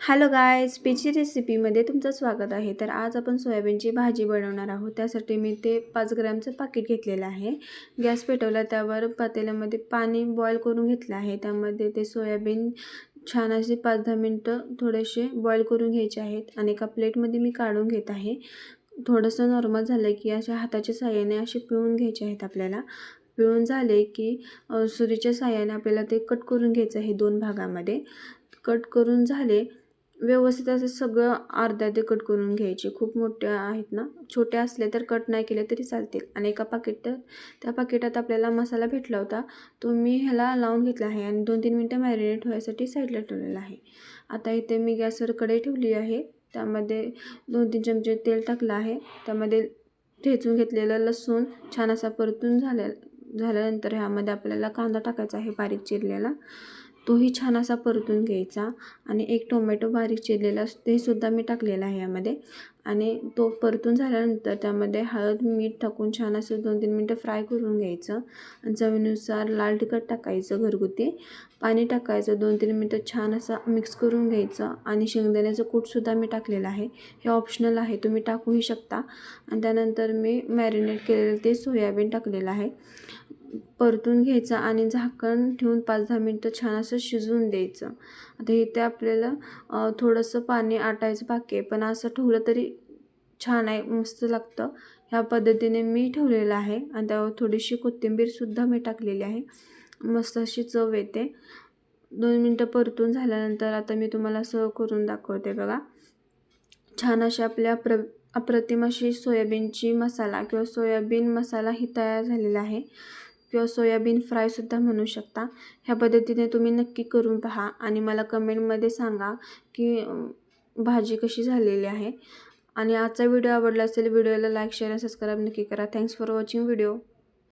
Hello guys, पीची रेसिपीमध्ये तुमचं स्वागत आहे। तर आज आपण सोयाबीनची भाजी बनवणार आहोत। त्यासाठी मी ते 5 ग्रॅमचं पाकिट घेतलेलं आहे। गॅस पेटवला, त्यावर पातेल्यामध्ये पाणी बॉईल करून घेतलं आहे। त्यामध्ये ते सोयाबीन छान असे 5-10 मिनिटं थोडेसे बॉईल करून घ्यायचे आहेत आणि एका प्लेटमध्ये मी काढून घेत आहे। थोडंसं नॉर्मल झालं की अशा हाताच्या साहाय्याने असे पिळून घ्यायचे आहेत आपल्याला। पिळून झाले की सुरीच्या साहाय्याने आपल्याला ते कट करून घ्यायचं आहे 2 भागामध्ये। कट करून झाले व्यवस्थित असं सगळं अर्धा ते कट करून घ्यायचे। खूप मोठे आहेत ना, छोटे असले तर कट नाही केले तरी चालतील। आणि एका त्या पाकिटात आपल्याला मसाला भेटला होता, तो मी ह्याला लावून घेतला आहे आणि 2-3 मिनिटं मॅरिनेट व्हायसाठी साईडला ठेवलेला आहे। आता इथे मी गॅसवर कढई ठेवली आहे, त्यामध्ये 2-3 चमचे तेल टाकलं आहे। त्यामध्ये ठेचून घेतलेलं लसूण छान असा परतून झाल्यानंतर ह्यामध्ये आपल्याला कांदा टाकायचा आहे बारीक चिरलेला, तोही छान असा परतून घ्यायचा। आणि एक टोमॅटो बारीक चिरलेला ते सुद्धा मी टाकलेला आहे यामध्ये। आणि तो परतून झाल्यानंतर त्यामध्ये हळद मीठ टाकून छान असं 2-3 मिनिटं फ्राय करून घ्यायचं। आणि चवीनुसार लाल तिखट टाकायचं घरगुती, पाणी टाकायचं, 2-3 मिनिटं छान असं मिक्स करून घ्यायचं। आणि शेंगदाण्याचं कूटसुद्धा मी टाकलेलं आहे, हे ऑप्शनल आहे, तुम्ही टाकूही शकता। आणि त्यानंतर मी मॅरिनेट केलेलं ते सोयाबीन टाकलेलं आहे, परतून घ्यायचं आणि झाकण ठेवून 5-10 मिनिटं छान असं शिजवून द्यायचं। आता इथे आपल्याला थोडंसं पाणी आटायचं बाकी आहे, पण असं ठेवलं तरी छान आहे, मस्त लागतं। ह्या पद्धतीने मी ठेवलेलं आहे आणि त्यावर थोडीशी कोथिंबीरसुद्धा मी टाकलेली आहे, मस्त अशी चव येते। 2 मिनिटं परतून झाल्यानंतर आता मी तुम्हाला सर्व करून दाखवते बघा। छान अशी आपल्या अप्रतिम अशी सोयाबीनची मसाला किंवा सोयाबीन मसाला ही तयार झालेला आहे, किंवा सोयाबीन फ्रायसुद्धा म्हणू शकता। ह्या पद्धतीने तुम्ही नक्की करून पहा आणि मला कमेंटमध्ये सांगा की भाजी कशी झालेली आहे। आणि आजचा व्हिडिओ आवडला असेल, व्हिडिओला लाईक शेअर आणि सबस्क्राईब नक्की करा। Thanks for watching video.